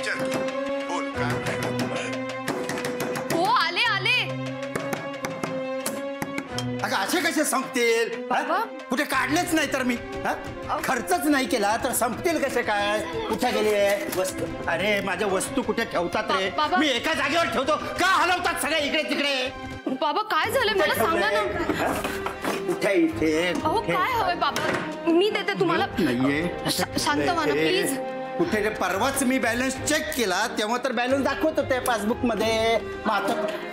विचार बोल काय हो आले आले. अगं असे कसे संपतील? कुठे काढलेच नाही तर मी खर्चच नाही केला तर संपतील कसे काय? कुठे गेले वस्तू? अरे माझ्या वस्तू कुठे ठेवतात रे? मी एका जागेवर ठेवतो का हलवतात सगळे इकडे तिकडे? बाबा काय झालं मला सांगा ना. कुठे इथे? अहो काय हवंय बाबा? मी देते तुम्हाला. नाहीये शांत व्हा ना प्लीज. कुठे रे? परवाच मी बॅलन्स चेक केला तेव्हा तर बॅलन्स दाखवत होते पासबुक मध्ये.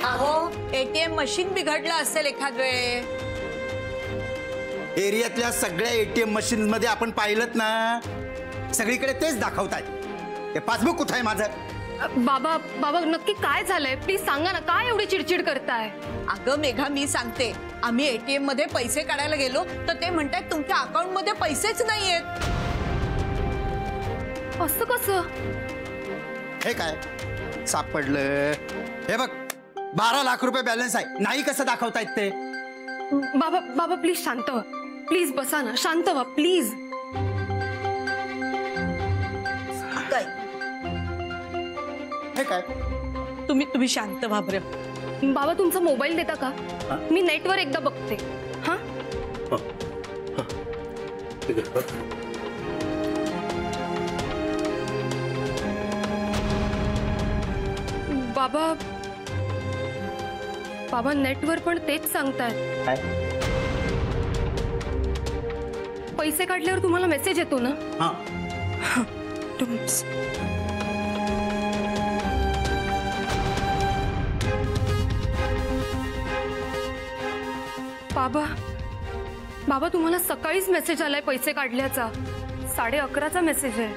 अहो एटीएम मशीन बिघडलं असेल एखाद वेळे. एरियातल्या सगळ्या एटीएम मशीन मध्ये आपण पाहिलं ना सगळीकडे तेच दाखवताय. ते पासबुक कुठे आहे माझं? बाबा बाबा नक्की काय झालंय प्लीज सांगा ना. काय एवढी चिडचिड करताय? अगं मेघा मी सांगते, आम्ही एटीएम मध्ये पैसे काढायला गेलो तर ते म्हणतात तुमच्या अकाउंट मध्ये पैसेच नाहीयेत. असं कसं? हे काय सापडलं? हे बघ 12 लाख रुपये बॅलन्स आहे. नाही कसं दाखवतायत ते? बाबा बाबा प्लीज शांत व्हा. प्लीज बसा ना. शांत व्हा प्लीज. हे काय? तुम्ही शांत व्हा बरं. बाबा तुमचा मोबाईल देता का? मी नेटवर एकदा बघते. हा बाबा बाबा नेटवर पण तेच सांगतायत. पैसे काढल्यावर तुम्हाला मेसेज येतो ना? बाबा बाबा तुम्हाला सकाळीच मेसेज आलाय पैसे काढल्याचा. 11:30चा मेसेज आहे.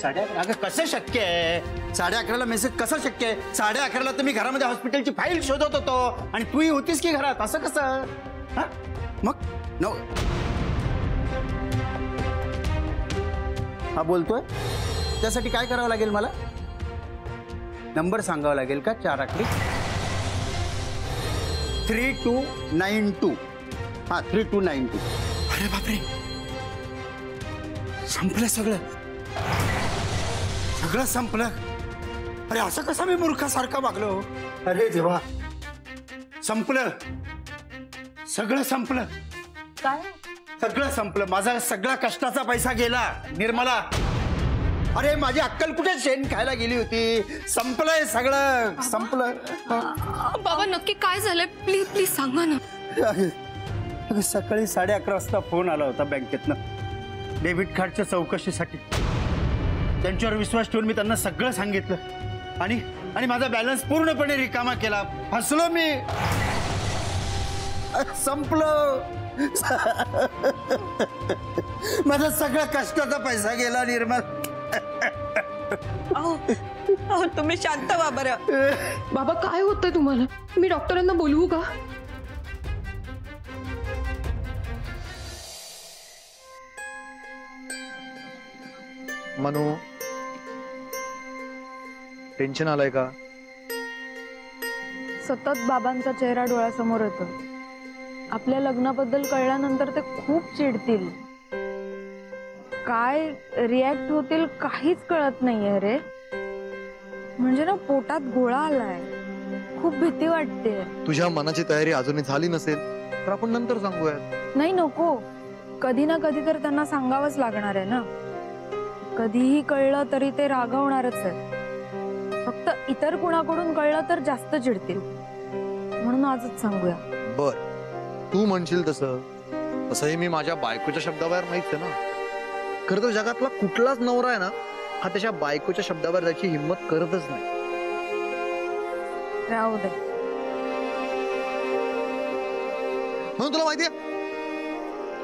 11:30? अगं कसं शक्य आहे? 11:30ला मेसेज कसं शक्य आहे? 11:30ला तर मी घरामध्ये हॉस्पिटलची फाईल शोधत होतो आणि तूही होतीस की घरात. असं कसं? मग हा बोलतोय त्यासाठी काय करावं लागेल? मला नंबर सांगावा लागेल का? 4 आकडी 3292. 3292. अरे बापरे संपलं सगळं. सगळं संपलं. अरे असं कसं मी मूर्खासारखा वागलो? अरे देवा संपलं सगळं. संपलं काय? सगळं संपलं. माझा सगळा कष्टाचा पैसा गेला निर्मला. अरे माझी अक्कल कुठे शेण खायला गेली होती? संपलंय सगळं. संपलं. बाबा नक्की काय झालंय? प्लीज प्लीज सांगा ना. सकाळी 11:30 वाजता फोन आला होता बँकेतनं डेबिट कार्डच्या चौकशीसाठी. त्यांच्यावर विश्वास ठेवून मी त्यांना सगळं सांगितलं आणि माझा बॅलन्स पूर्णपणे रिकामा केला. फसलो मी. संपलं. माझा सगळा कष्टाचा पैसा गेला निर्मल. तुम्ही शांत व्हा बरं. बाबा काय होतंय तुम्हाला? मी डॉक्टरांना बोलवू का? मनू टेन्शन आलंय का? सतत बाबांचा चेहरा डोळ्यासमोर येतो. आपल्या लग्नाबद्दल कळल्यानंतर ते खूप चिडतील. काय रिॲक्ट होतील काहीच कळत नाहीये रे. म्हणजे ना पोटात गोळा आलाय. खूप भीती वाटते. तुझ्या मनाची तयारी अजूनही झाली नसेल तर आपण नंतर सांगूयात. नाही नको. कधी ना कधी तर त्यांना सांगावंच लागणार आहे ना. कधीही कळलं तरी ते रागवणारच आहे. फक्त इतर कुणाकडून कळलं तर जास्त चिडतील. म्हणून आजच सांगूया. बर तू म्हणशील तसं. तसंही मी माझ्या बायकोच्या शब्दावर नाहीच आहे ना. खरं तर जगातला कुठलाच नवरा आहे ना हा त्याच्या बायकोच्या शब्दावर जायची हिंमत करतच नाही. राहू दे. म्हणून तुला माहितीये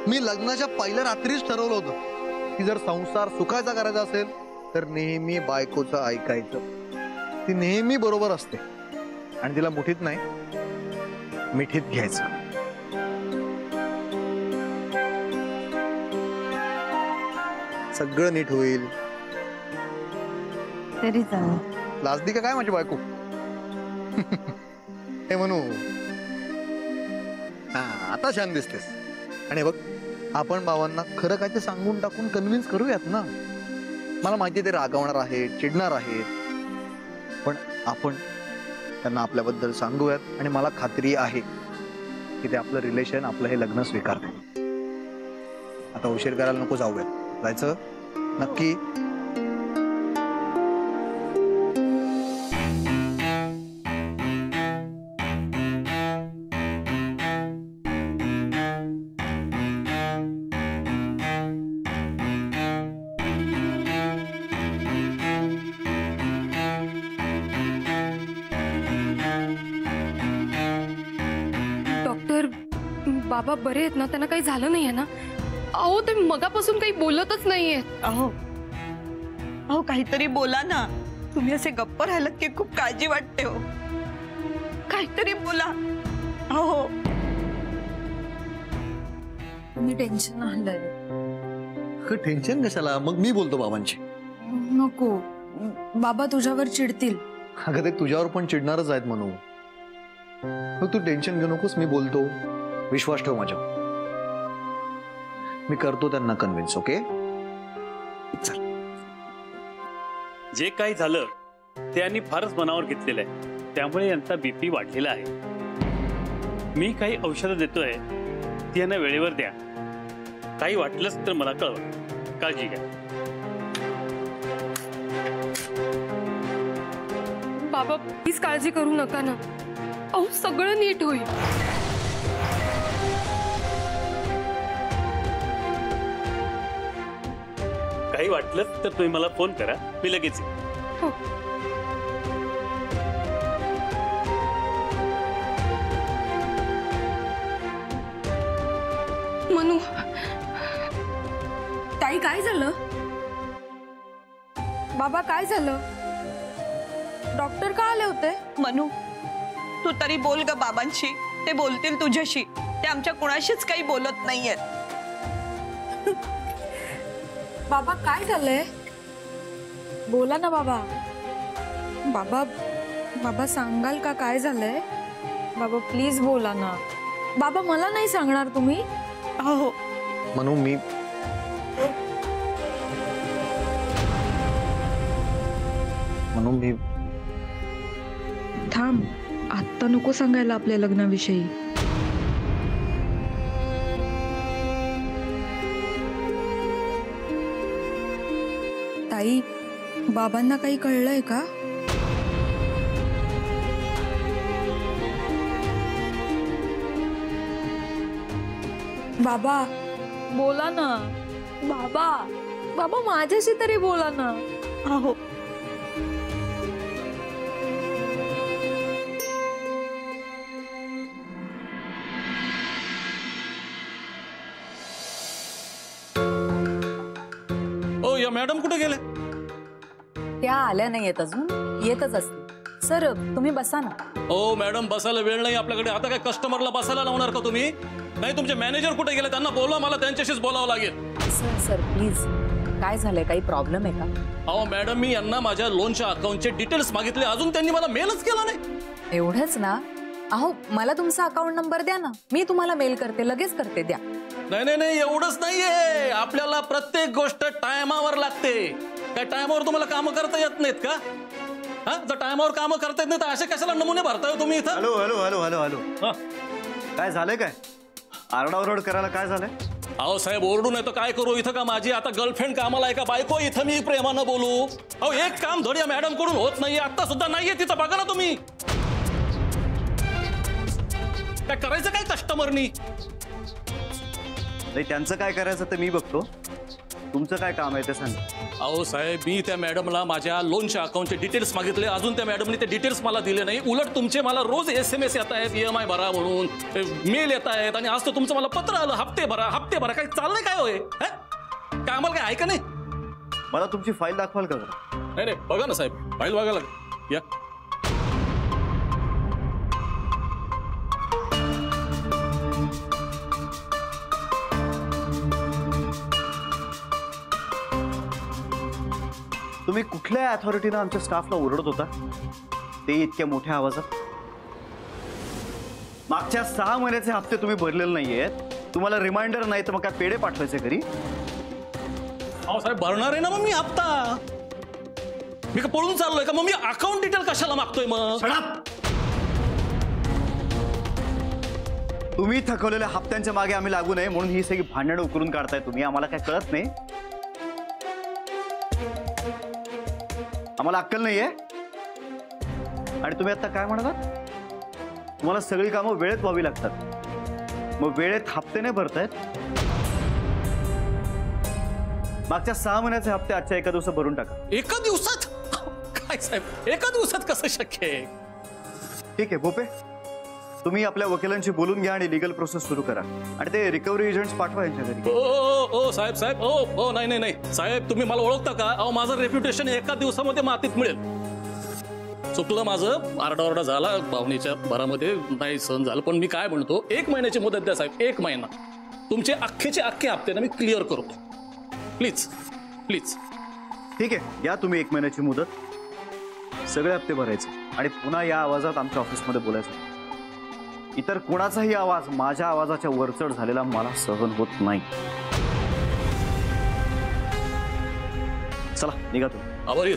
मी लग्नाच्या पहिल्या रात्रीच ठरवलं होतं की जर संसार सुखाचा करायचा असेल तर नेहमी बायकोचं ऐकायचं. ती नेहमी बरोबर असते आणि तिला मुठीत नाही मिठीत घ्यायचं. सगळं नीट होईल. तरी चालेल. लाजदी का काय माझी बायको? हे म्हणू. हा आता छान दिसतेस. आणि बघ आपण बाबांना खरं काय ते सांगून टाकून कन्व्हिन्स करूयात ना. मला माहिती ते रागवणार आहेत चिडणार आहेत पण आपण त्यांना आपल्याबद्दल सांगूयात आणि मला खात्री आहे की ते आपलं रिलेशन, आपलं हे लग्न स्वीकारते. आता उशीर करायला नको, जाऊयात. जायचं नक्की? डॉक्टर, बाबा बरे आहेत ना? त्यांना काही झालं नाहीये ना? अहो ते मगापासून काही बोलतच नाहीयेत. अहो अहो काहीतरी बोला ना. तुम्ही असे गप्प राहिलात की खूप काळजी वाटते हो. काहीतरी बोला. अहो मी टेन्शन आलंय. टेन्शन कशाला? मग मी बोलतो बाबांची. नको, बाबा तुझ्यावर चिडतील. अगं ते तुझ्यावर पण चिडणारच आहेत म्हणून. तू टेन्शन घेऊ नकोस, मी बोलतो. विश्वास ठेव माझ्या. मी करतो त्यांना कन्व्हिन्स. ओके चल. जे काही झालं ते यांनी फारच मनावर घेतलेलं आहे, त्यामुळे यांचा बीपी वाढलेला आहे. मी काही औषधं देतोय, ती यांना वेळेवर द्या. काही वाटलंच तर मला कळवा. काळजी घ्या. बाबा प्लीज काळजी करू नका ना. अहो सगळं नीट होईल. काही वाटलंच तर तुम्ही मला फोन करा, मी लगेच येईन. हो. मनू, ताई काय झालं? बाबा काय झालं? डॉक्टर का आले होते? मनू, तू तरी बोल ग बाबांशी. ते बोलतील तुझ्याशी. ते आमच्या कुणाशीच काही बोलत नाहीयेत. बाबा काय झालंय? बोला ना बाबा. बाबा बाबा सांगाल का काय झालंय? बाबा प्लीज बोला ना. बाबा मला नाही सांगणार तुम्ही? हो. म्हणून मी थांब, आत्ता नको सांगायला आपल्या लग्नाविषयी. ताई, बाबांना काही कळलंय का? बाबा बोला ना. बाबा बाबा माझ्याशी तरी बोला ना. हो. ओ या मॅडम कुठे गेले? त्या आल्या नाहीयेत अजून, येतच असतील. सर तुम्ही बसा ना. ओ मॅडम बसायला वेळ नाही आपल्याकडे. आता काय कस्टमरला बसायला लावणार का तुम्ही? नाही तुमचे मॅनेजर कुठे गेले? त्यांना बोलवा, मला त्यांच्याशीच बोलावं लागेल. सर सर प्लीज, काय झालंय? काही प्रॉब्लेम आहे का? अहो मॅडम, मी यांना माझ्या लोनच्या अकाउंटचे डिटेल्स मागितले, अजून त्यांनी मला मेलच केला नाही. एवढंच ना? अहो मला तुमचा अकाउंट नंबर द्या ना, मी तुम्हाला मेल करते, लगेच करते. द्या. नाही नाही नाही, एवढंच नाहीये. आपल्याला प्रत्येक गोष्ट टायमावर लागते. काय टायमावर तुम्हाला काम करता येत नाहीत का? हा, जर टायमावर काम करता येत नाही तर असे कशाला नमुने भरताय तुम्ही इथं? Hello hello hello hello hello हा. काय झालंय? काय आरडाओरड करायला काय झालंय? अहो साहेब, ओरडू नाही तर काय करू? इथं का माझी आता गर्लफ्रेंड कामाला आहे का? बायको इथं मी प्रेमानं बोलू? अहो एक काम धड या मॅडम कडून होत नाहीये. आता सुद्धा नाहीये तिथं, बघा ना तुम्ही. काय करायचं काय कस्टमरनी? नाही, त्यांचं काय करायचं ते मी बघतो. तुमचं काय काम आहे ते सांग. अहो साहेब, मी त्या मॅडमला माझ्या लोनच्या अकाउंटचे डिटेल्स मागितले, अजून त्या मॅडमने ते डिटेल्स मला दिले नाही. उलट तुमचे मला रोज SMS येत आहेत, EMI भरा म्हणून मेल येत आहेत, आणि आज तर तुमचं मला पत्र आलं, हप्ते भरा हप्ते भरा. काय चाललंय काय होय? काय आम्हाला काय ऐका नाही? मला तुमची फाईल दाखवाल का? नाही नाही, बघा ना साहेब, फाईल बघायला या. तुम्ही कुठल्या अथॉरिटीनं आमच्या स्टाफला ओरडत होता ते इतक्या मोठ्या आवाजात? मागच्या 6 महिन्याचे हप्ते तुम्ही भरलेले नाहीयेत. तुम्हाला रिमाइंडर नाही तर मग काय पेढे पाठवायचे घरी? अहो साहेब, भरणार आहे ना मग मी हप्ता. मी का पळून चाललोय का? मग मी अकाउंट डिटेल कशाला मागतोय मग? तुम्ही थकवलेल्या हप्त्यांच्या मागे आम्ही लागू नये म्हणून ही सगळी भांडणं उकरून काढताय तुम्ही. आम्हाला काय कळत नाही? आम्हाला अक्कल नाहीये? आणि तुम्ही आता काय म्हणतात? तुम्हाला सगळी कामं वेळेत व्हावी लागतात, मग वेळेत हप्ते नाही भरतायत. मागच्या 6 महिन्याचे हप्ते आजच्या एका दिवसात भरून टाका. एका दिवसात? काय साहेब, एका दिवसात कसं शक्य आहे? ठीक आहे भोपे, तुम्ही आपल्या वकिलांशी बोलून घ्या आणि लीगल प्रोसेस सुरू करा आणि ते रिकव्हरी एजंट्स पाठवा यांच्या घरी. ओ साहेब साहेब, ओ नाही नाही नाही साहेब, तुम्ही मला ओळखता का? अहो, माझं रेप्युटेशन एका दिवसामध्ये मातीत मिळेल. चुकलं माझं, आरडाओरडा झाला भावनेच्या भरामध्ये, नाही सहन झालं. पण मी काय म्हणतो, 1 महिन्याची मुदत द्या साहेब, 1 महिना. तुमचे अख्खेचे अख्खे हप्ते ना मी क्लिअर करतो. Please please. ठीक आहे, या तुम्ही 1 महिन्याची मुदत, सगळे हप्ते भरायचे आणि पुन्हा या आवाजात आमच्या ऑफिसमध्ये बोलायचं. इतर कोणाचाही आवाज माझ्या आवाजाच्या वरचढ झालेला मला सहन होत नाही. चला निघा तुम्ही. आभारी.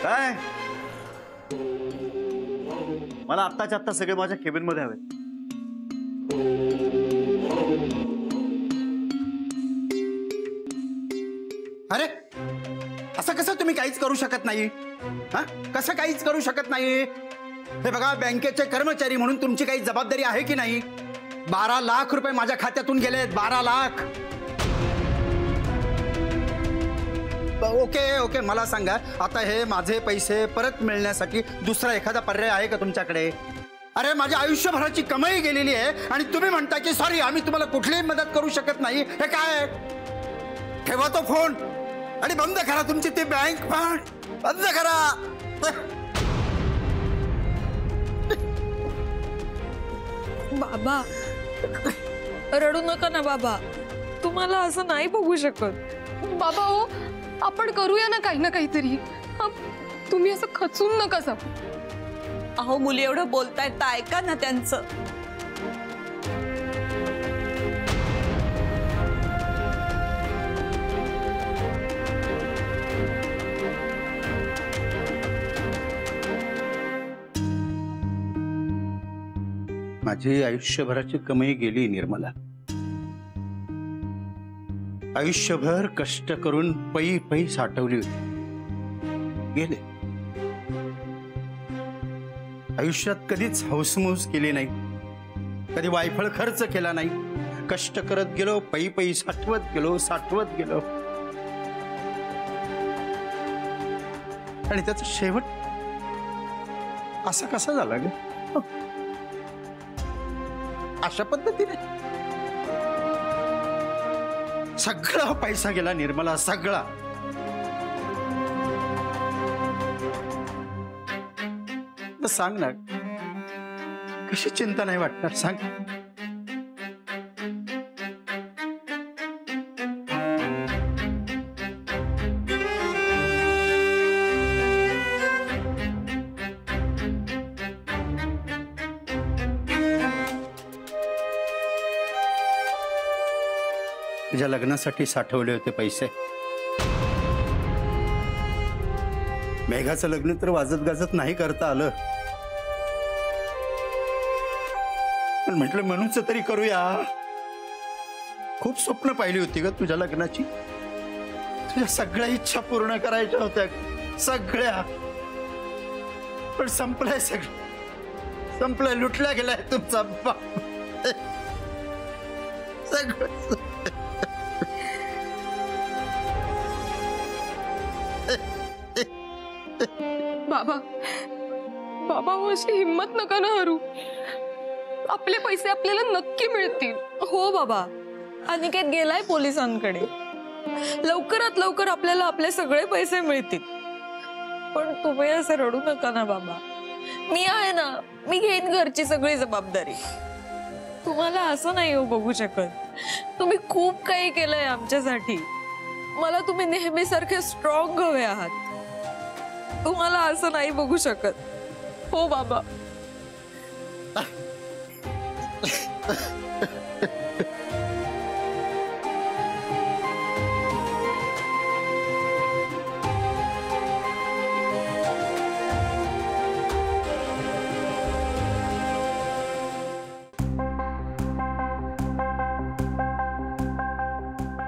काय मला आत्ताच्या आत्ता सगळे माझ्या केबिन मध्ये हवेत. अरे असं कसं तुम्ही काहीच करू शकत नाही? हा, कसं काहीच करू शकत नाही? हे बघा, बँकेचे कर्मचारी म्हणून तुमची काही जबाबदारी आहे की नाही? 12 लाख रुपये माझ्या खात्यातून गेलेत. 12 लाख. ओके ओके, मला सांगा, आता हे माझे पैसे परत मिळण्यासाठी दुसरा एखादा पर्याय आहे का तुमच्याकडे? अरे माझ्या आयुष्यभराची कमाई गेलेली आहे आणि तुम्ही म्हणता की सॉरी, आम्ही तुम्हाला कुठलीही मदत करू शकत नाही. हे काय? ठेवा तो फोन आणि बंद करा तुमची ती बँक पण बंद करा. बाबा रडू नका ना बाबा, तुम्हाला असं नाही बघू शकत. बाबा हो, आपण करूया ना काही ना काहीतरी. तुम्ही असं खचून नका सा. अहो, मुली एवढं बोलतायत तर ऐका ना त्यांचं. माझी आयुष्यभराची कमाई गेली निर्मला. आयुष्यभर कष्ट करून पै पै साठवली होती, गेले. आयुष्यात कधीच हौसमौस केली नाही, कधी वायफळ खर्च केला नाही. कष्ट करत गेलो, पै पै साठवत गेलो आणि त्याचा शेवट असा कसा झाला ग? अशा पद्धतीने सगळा पैसा गेला निर्मला, सगळा. सांग ना, कशी चिंता नाही वाटणार सांग? तुझ्या लग्नासाठी साठवले होते पैसे. मेघाचं लग्न तर वाजत गाजत नाही करता आलं, पण म्हटलं म्हणूनच तरी करूया. खूप स्वप्न पाहिली होती ग तुझ्या लग्नाची. तुझ्या सगळ्या इच्छा पूर्ण करायच्या होत्या, सगळ्या. पण संपलाय सगळं, संपलाय, लुटला गेलाय तुमचा बाप. सगळं बाबा बाबा, अशी हिम्मत नका ना हरू. आपले पैसे आपल्याला नक्की मिळतील. हो बाबा, अनिकेत गेलाय पोलिसांकडे. लवकरात लवकर आपल्याला आपले सगळे पैसे मिळतील. पण तुम्ही असं रडू नका ना बाबा. मी आहे ना, मी घेईन घरची सगळी जबाबदारी. तुम्हाला असं नाही हो बघू शकत. तुम्ही खूप काही केलंय आमच्यासाठी. मला तुम्ही नेहमी सारखे स्ट्रॉंग हवे आहात. तुम्हाला असं नाही बघू शकत. हो बाबा.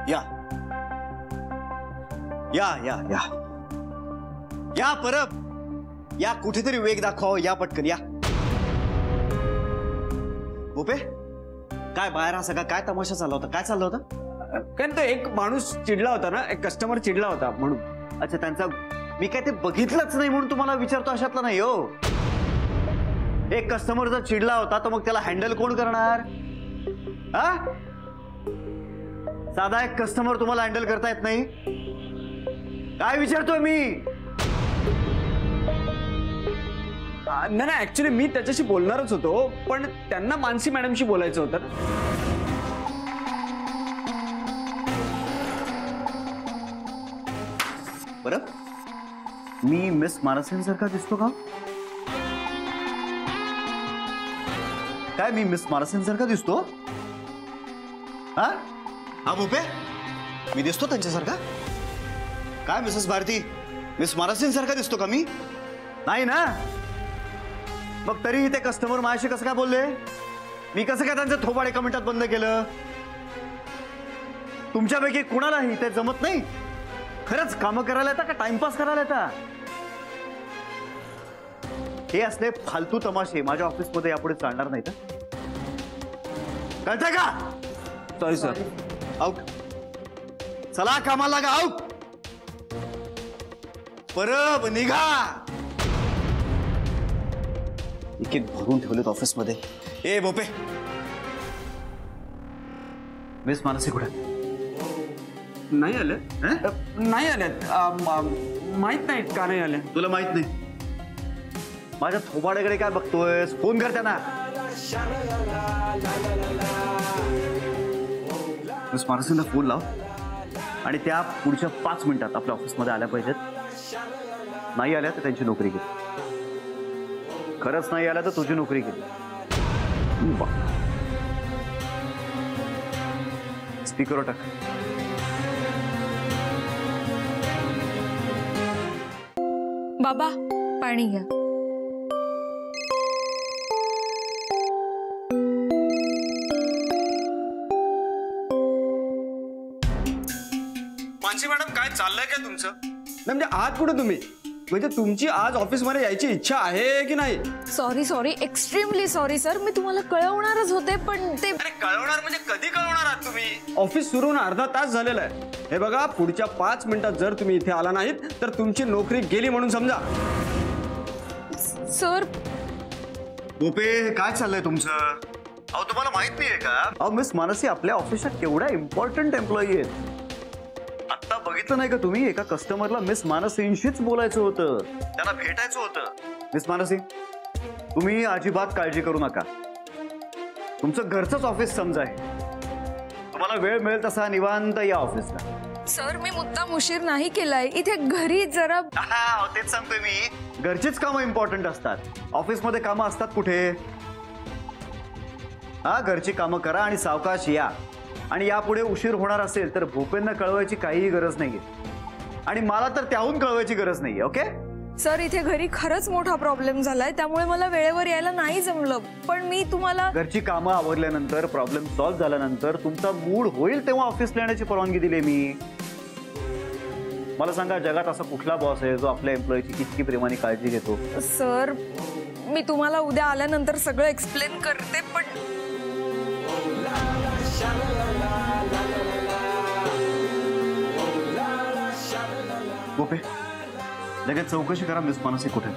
या या या या या परब या, कुठेतरी वेग दाखव, या पटकन या. भोपे, काय बाहेर हा सगळा काय तमाशा चालला होता? काय चाललं होतं? कारण तो एक माणूस चिडला होता ना, एक कस्टमर चिडला होता म्हणून. अच्छा, त्यांचा मी काय ते बघितलंच नाही म्हणून तुम्हाला विचारतो अशातला नाही हो. एक कस्टमर जर चिडला होता तर मग त्याला हँडल कोण करणार? हा, साधा एक कस्टमर तुम्हाला हँडल करता येत नाही? काय विचारतोय मी? नाही ऍक्च्युली मी त्याच्याशी बोलणारच होतो, पण त्यांना मानसी मॅडमशी बोलायचं होतं ना. बरं, मी मिस मानसींसारखा दिसतो का? काय मी मिस मानसींसारखा दिसतो? हा हा भोपे, मी दिसतो त्यांच्यासारखा? काय मिसेस भारती, मिस मानसींसारखा दिसतो का मी? नाही ना. मग तरीही ते कस्टमर माझ्याशी कसं काय बोलले? मी कसं काय त्यांचं थोबाड एका मिनिटात बंद केलं? तुमच्यापैकी कुणालाही ते जमत नाही? खरंच कामं करायला येतात का टाइमपास करायला येतात? हे असले फालतू तमाशे माझ्या ऑफिसमध्ये यापुढे चालणार नाही तर कळतंय का? Sorry sir. आउट. चला कामाला लागा. आउट. परब निघा. एक एक भरून ठेवलेत ऑफिसमध्ये. ए भोपे, मिस मानसी कुठे? नाही आले? नाही आले. माहित नाही का नाही आले? तुला माहित नाही? माझ्या थोबाड्याकडे काय बघतोयस? फोन कर त्यांना. मिस मानसींना फोन लाव आणि त्या पुढच्या 5 मिनिटात आपल्या ऑफिसमध्ये आल्या पाहिजेत. नाही आल्या तर त्यांची नोकरी गेली. खरंच नाही आल्या तर तुझी नोकरी गेली. स्पीकरवर टाक. बाबा पाणी घ्या. मानसी मॅडम, काय चाललंय काय तुमचं? नाही म्हणजे आहात कुठे तुम्ही? म्हणजे तुमची आज ऑफिसमध्ये यायची इच्छा आहे की नाही? Sorry extremely sorry sir. मी तुम्हाला कळवणारच होते पण ते. अरे कळवणार म्हणजे कधी कळवणार आहात तुम्ही? ऑफिस सुरू होऊन अर्धा तास झालेला आहे. हे बघा, पुढच्या 5 मिनिटात जर तुम्ही इथे आला नाहीत तर तुमची नोकरी गेली म्हणून समजा. सर. भोपे, काय चाललंय तुमचं? अहो तुम्हाला माहित नाहीये का? अहो मिस मानसी आपल्या ऑफिसच्या केवढ्या इम्पॉर्टंट एम्प्लॉई आहेत. आता बघितलं नाही का तुम्ही? एका कस्टमरला मिस मानसींशीच बोलायचं होतं, त्यांना भेटायचं होतं. मिस मानसी, तुम्ही अजिबात काळजी करू नका. तुमचं घरचंच ऑफिस समजा आहे. तुम्हाला वेळ मिळेल तसा निवांत या ऑफिसला. सर, मी मुद्दाम उशीर नाही केलाय. इथे घरी जरा. तेच सांगतोय मी, घरचीच कामं इम्पॉर्टंट असतात. ऑफिसमध्ये कामं असतात कुठे? हा, घरची कामं करा आणि सावकाश या. आणि यापुढे उशीर होणार असेल तर भूपेंना कळवायची काहीही गरज नाहीये आणि मला तर त्याहून कळवायची गरज नाहीये. ओके सर, इथे घरी खरंच मोठा प्रॉब्लेम झालाय, त्यामुळे मला वेळेवर यायला नाही जमलं. पण मी तुम्हाला घरची कामं आवरल्यानंतर, प्रॉब्लेम सॉल्व्ह झाल्यानंतर तुमचा मूड होईल तेव्हा ऑफिसला येण्याची परवानगी दिली मी. मला सांगा, जगात असा कुठला बॉस आहे जो आपल्या एम्प्लॉईची इतकी प्रेमाने काळजी घेतो? सर, मी तुम्हाला उद्या आल्यानंतर सगळं एक्सप्लेन करते. पण गोपे, लगेच चौकशी करा मिस मानसी कुठे.